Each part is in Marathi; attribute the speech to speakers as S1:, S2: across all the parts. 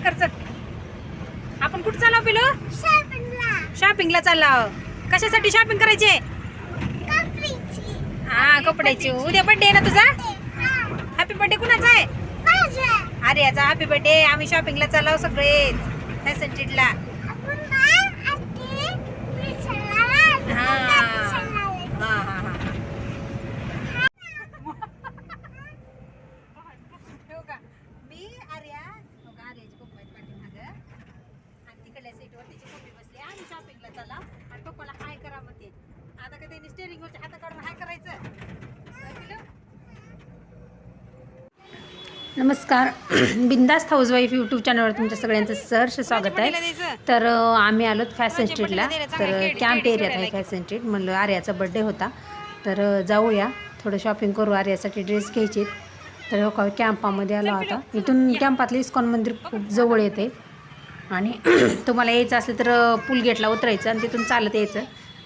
S1: कर चल. आपण कुठं चाललो पिलो? शॉपिंगला चाललो. कशासाठी शॉपिंग करायची? हा कपड्याची. उद्या बर्थडे आहे ना तुझा? हॅपी बर्थडे कुणाचा आहे? अरे याचा हॅपी बर्थडे. आम्ही शॉपिंगला चाललो सगळेच फॅशन स्ट्रीटला. मी आर्या आर्याची पप्पा आहेत पाठीमाग आणि तिकडल्या सीटवर तिची मम्मी बसली. आम्ही शॉपिंगला चला आणि पप्पाला हाय करा म्हणते. आता का त्यांनी स्टेरिंग वरच्या हाता काढून हाय करायचं. नमस्कार. बिंदास्त हाऊसवाईफ यूट्यूब चॅनलवर तुमच्या सगळ्यांचं सहर्ष स्वागत आहे. तर आम्ही आलो फॅशन स्ट्रीटला. तर कॅम्प एरियात आहे फॅशन स्ट्रीट. म्हणलं आर्याचा बड्डे होता तर जाऊया थोडं शॉपिंग करू. आर्यासाठी ड्रेस घ्यायचे. तर हो का कॅम्पामध्ये आला होता. इथून कॅम्पातलं इस्कॉन मंदिर खूप जवळ येते आणि तुम्हाला यायचं असेल तर पुल गेटला उतरायचं आणि तिथून चालत यायचं.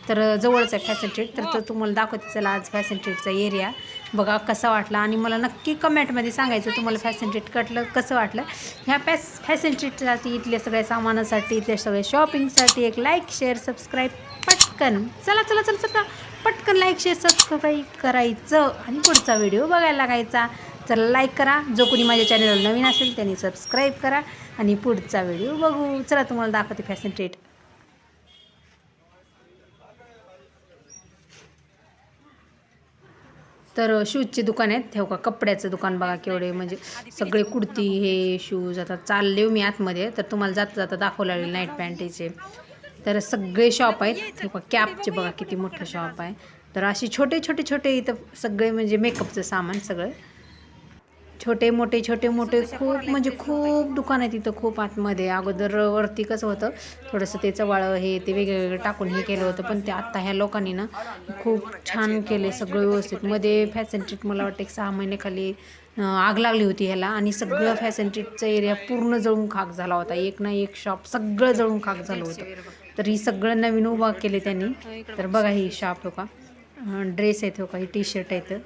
S1: तर जवळच आहे फॅशन स्ट्रीट. तर तुम्हाला दाखवते चला आज फॅशन स्ट्रीटचा एरिया बघा कसा वाटला आणि मला नक्की कमेंटमध्ये सांगायचं तुम्हाला फॅशन स्ट्रीट कसं वाटलं. ह्या फॅशन स्ट्रीटसाठी इथल्या सगळ्या सामानासाठी इथल्या सगळ्या शॉपिंगसाठी एक लाईक शेअर सबस्क्राईब पटकन चला चला चला चला पटकन लाईक शेअर सबस्क्राईब करायचं आणि पुढचा व्हिडिओ बघायला लागायचा. चला लाईक करा. जो कोणी माझ्या चॅनलवर नवीन असेल त्यांनी सबस्क्राईब करा आणि पुढचा व्हिडिओ बघू. चला तुम्हाला दाखवते फॅशन स्ट्रीट. तर शूजचे दुकान आहेत. ठेव का कपड्याचं दुकान बघा केवढे म्हणजे सगळे कुर्ती हे शूज. आता चालले मी आतमध्ये तर तुम्हाला जाता जाता दाखवलं लागले नाईट पॅन्टीचे. तर सगळे शॉप आहेत. ठेव का कॅपचे बघा किती मोठं शॉप आहे. तर अशी छोटे छोटे छोटे इथं सगळे म्हणजे मेकअपचं सामान सगळं छोटे मोठे खूप म्हणजे खूप दुकान आहेत इथं खूप आतमध्ये. अगोदर वरती कसं होतं थोडंसं ते चवाळं हे ते वेगवेगळं टाकून हे केलं होतं पण ते आत्ता ह्या लोकांनी ना खूप छान केले सगळं व्यवस्थित. मध्ये फॅशन स्ट्रीट मला वाटतं एक 6 महिन्याखाली आग लागली होती ह्याला आणि सगळं फॅशन स्ट्रीटचा एरिया पूर्ण जळून खाक झाला होता. एक ना एक शॉप सगळं जळून खाक झालं होतं. तर ही सगळं नवीन उभा केले त्यांनी. तर बघा ही शॉप हो का ड्रेस आहेत हो का ही टी शर्ट आहेत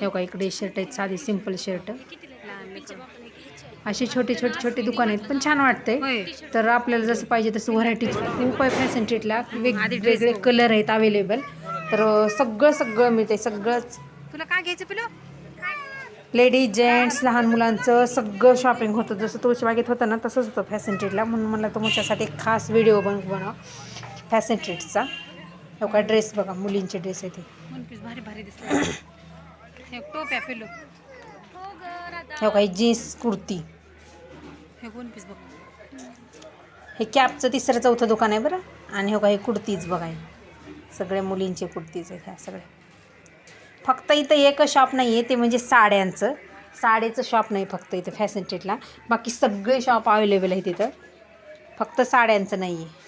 S1: हे का इकडे शर्ट आहेत साधी सिंपल शर्ट. असे छोटे छोटे दुकान आहेत पण छान वाटतंय. तर आपल्याला जसं पाहिजे तसं व्हरायटीज खूप आहे फॅशन स्ट्रीटला. वेगवेगळे कलर आहेत अवेलेबल. तर सगळं मिळतंय सगळंच. तुला काय घ्यायचं पिलो? लेडीज जेंट्स लहान मुलांचं सगळं शॉपिंग होतं. जसं तुळशीबागेत होतं ना तसंच होतं फॅशन स्ट्रीटला. म्हणून मला तुमच्यासाठी एक खास व्हिडिओ बनवा फॅशन स्ट्रीटचा. हो का ड्रेस बघा मुलींचे ड्रेस आहेत ते भारी भारी दिसतात. टोप्या पिलो हे काही जीन्स कुर्ती हे 1 पीस बघ. हे कॅपचं 3रं 4थं दुकान आहे बरं. आणि हे काही कुर्तीज बघा सगळे मुलींचे कुर्तीज आहेत ह्या सगळ्या. फक्त इथं एक शॉप नाही आहे ते म्हणजे साड्याचं शॉप नाही फक्त इथं फॅशन स्ट्रीटला. बाकी सगळे शॉप अवेलेबल आहेत इथं फक्त साड्यांचं नाही आहे.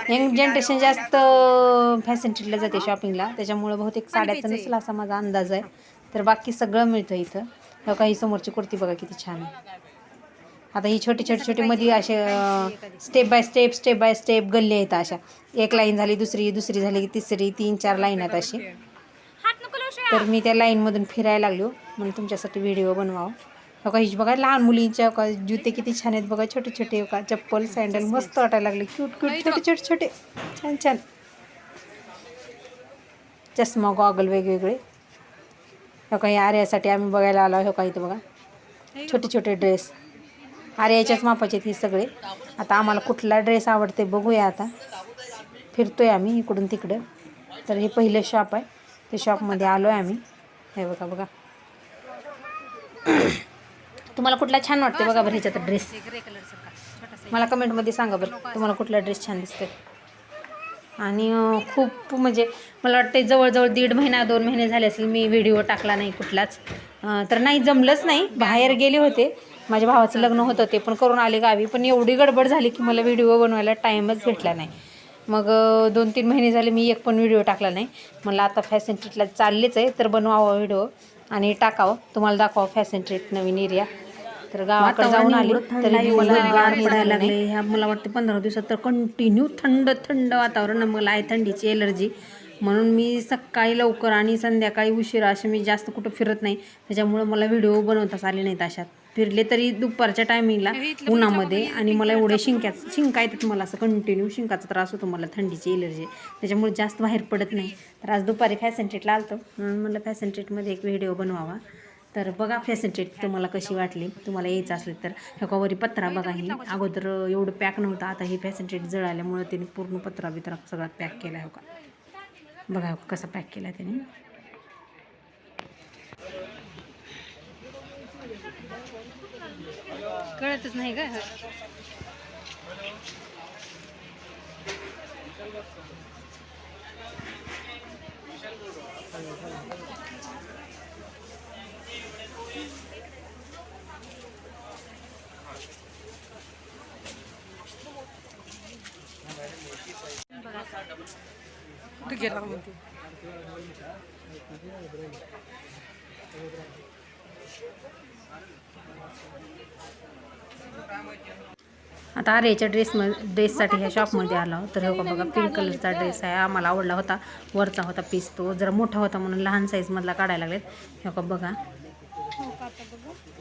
S1: यंग जनरेशन जास्त फॅशन स्ट्रीटला जाते शॉपिंगला त्याच्यामुळं बहुतेक साड्याचं नसेल असा माझा अंदाज आहे. तर बाकी सगळं मिळतं इथं. काही समोरची कुर्ती बघा किती छान आहे. आता ही छोटी मध्ये असे स्टेप बाय स्टेप गल्ले आहेत अशा. एक लाईन झाली दुसरी झाली की तिसरी 3-4 लाईन आहेत अशी. तर मी त्या लाईनमधून फिरायला लागलो म्हणून तुमच्यासाठी व्हिडिओ बनवावं. बघा ही बघा लहान मुलींच्या का जुते किती छान आहेत बघा छोटे का चप्पल सँडल मस्त वाटायला लागले. क्यूट छोटे छान चष्मा गॉगल वेगवेगळे. हो काही आर्यासाठी आम्ही बघायला आलो. हो का इथं बघा छोटे ड्रेस आर्याच्याच मापाचे हे सगळे. आता आम्हाला कुठला ड्रेस आवडते बघूया. आता फिरतोय आम्ही इकडून तिकडं. तर हे पहिलं शॉप आहे ते शॉपमध्ये आलो आहे आम्ही. हे बघा तुम्हाला कुठला छान वाटते बघा बरं ह्याच्यात ड्रेस. मला कमेंटमध्ये सांगा बरं तुम्हाला कुठला ड्रेस छान दिसते. आणि खूप म्हणजे मला वाटतं जवळजवळ 1.5 महिना 2 महिने झाले असेल मी व्हिडिओ टाकला नाही कुठलाच. तर नाही जमलंच नाही. बाहेर गेले होते माझ्या भावाचं लग्न होतं ते पण करून आले गावी. पण एवढी गडबड झाली की मला व्हिडिओ बनवायला टाईमच भेटला नाही. मग 2-3 महिने झाले मी एक पण व्हिडिओ टाकला नाही. मला आता फॅशन स्ट्रीटला चाललेच आहे तर बनवावं व्हिडिओ आणि टाकावं तुम्हाला दाखवावं फॅशन स्ट्रीट नवीन एरिया. तर गावाकडे जाऊन आले तरी मला गार पडायला लागले. ह्या मला वाटतं 15 दिवसात तर कंटिन्यू थंड वातावरण. मला आहे थंडीची एलर्जी म्हणून मी सकाळी लवकर आणि संध्याकाळी उशिरा असे मी जास्त कुठं फिरत नाही, त्याच्यामुळं मला व्हिडिओ बनवताच आले नाहीत. अशात फिरले तरी दुपारच्या टायमिंगला उन्हामध्ये, आणि मला एवढे शिंका येतात, मला असं कंटिन्यू शिंकाचा त्रास होतो, मला थंडीची एलर्जी, त्याच्यामुळे जास्त बाहेर पडत नाही. तर आज दुपारी फॅशन ट्रीटला आलतो, म्हणून मला फॅशन ट्रीटमध्ये एक व्हिडिओ बनवावा. तर बघा फॅशन ट्रीट तुम्हाला कशी वाटली. तुम्हाला यायचं असले तर ह्याच्यावरी पत्रा बघा, ही अगोदर एवढं पॅक नव्हतं, आता ही फॅशन ट्रीट जळाल्यामुळं त्याने पूर्ण पत्रा बित्रा सगळा पॅक केला आहे. का बघा कसा पॅक केला आहे त्याने. कळतच नाही का. आता आर्याच्या ड्रेससाठी ह्या शॉपमध्ये आलो. तर हो का बघा, पिंक कलरचा ड्रेस आहे, आम्हाला आवडला होता. वरचा होता पीस, तो जरा मोठा होता म्हणून लहान साईजमधला काढायला लागलेत. हो का बघा,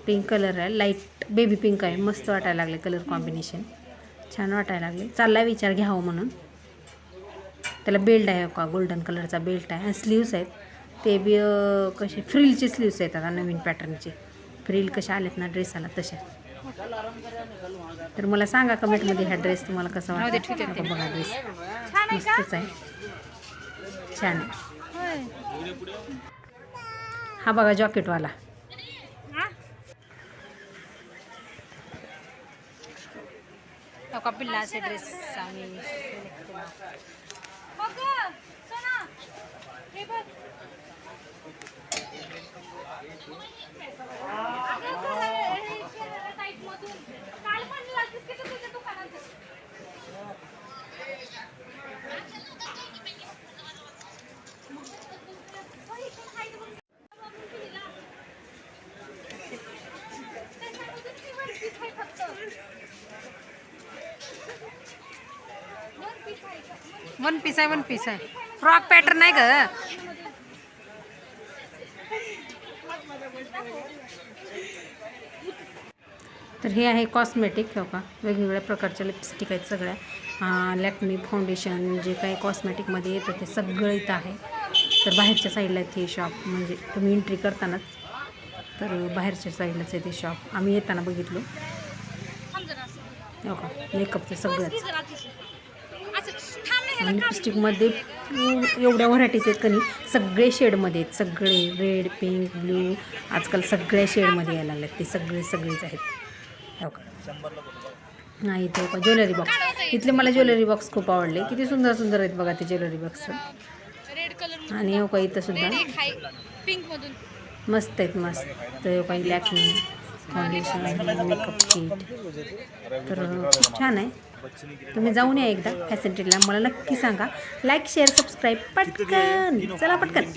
S1: पिंक कलर आहे, लाईट बेबी पिंक आहे, मस्त वाटायला लागले कलर कॉम्बिनेशन, छान वाटायला लागले. चालला विचार घ्यावं म्हणून. त्याला बेल्ट आहे का, गोल्डन कलरचा बेल्ट आहे, आणि स्लीव्स आहेत ते बी कसे फ्रिलचे स्लीव्स आहेत आता नवीन पॅटर्नचे. फ्रिल कशा आलेत ना ड्रेसाला तशा. तर मला सांगा कमेंटमध्ये ह्या ड्रेस तुम्हाला कसा वाटतं. बघा ड्रेस मस्तच आहे, छान आहे. हा बघा जॉकेटवाला. पिल्ला असे ड्रेस आम्ही वन पीस आहे, फ्रॉक पॅटर्न आहे का. तर हे आहे कॉस्मेटिक. हो का, वेगवेगळ्या प्रकारच्या लिपस्टिक आहेत सगळ्या. लॅक्मे फाउंडेशन जे काही कॉस्मेटिकमध्ये येतं ते सगळं इथं आहे. तर बाहेरच्या साईडला आहे ते शॉप, म्हणजे तुम्ही एंट्री करतानाच तर बाहेरच्या साईडलाच आहे ते शॉप. आम्ही येताना बघितलो. हो का, मेकअपचं सगळंच. लिपस्टिकमध्ये एवढ्या व्हरायटीज आहेत का नाही, सगळे शेडमध्ये आहेत, सगळे रेड, पिंक, ब्ल्यू, आजकाल सगळ्या शेडमध्ये यायला लागलेत ते सगळेच आहेत. हो का, नाही ते का ज्वेलरी बॉक्स, इथले मला ज्वेलरी बॉक्स खूप आवडले, किती सुंदर सुंदर आहेत बघा ते ज्वेलरी बॉक्स. आणि हो का इथं सुद्धा मस्त आहेत, मस्त. हो का लॅक्मे फाउंडेशन, मेकअप किट, तर खूप छान आहे. तुम्ही जाऊन या एकदा फॅशन ट्रीटला. मला नक्की सांगा, लाईक शेअर सबस्क्राईब पटकन, चला पटकन.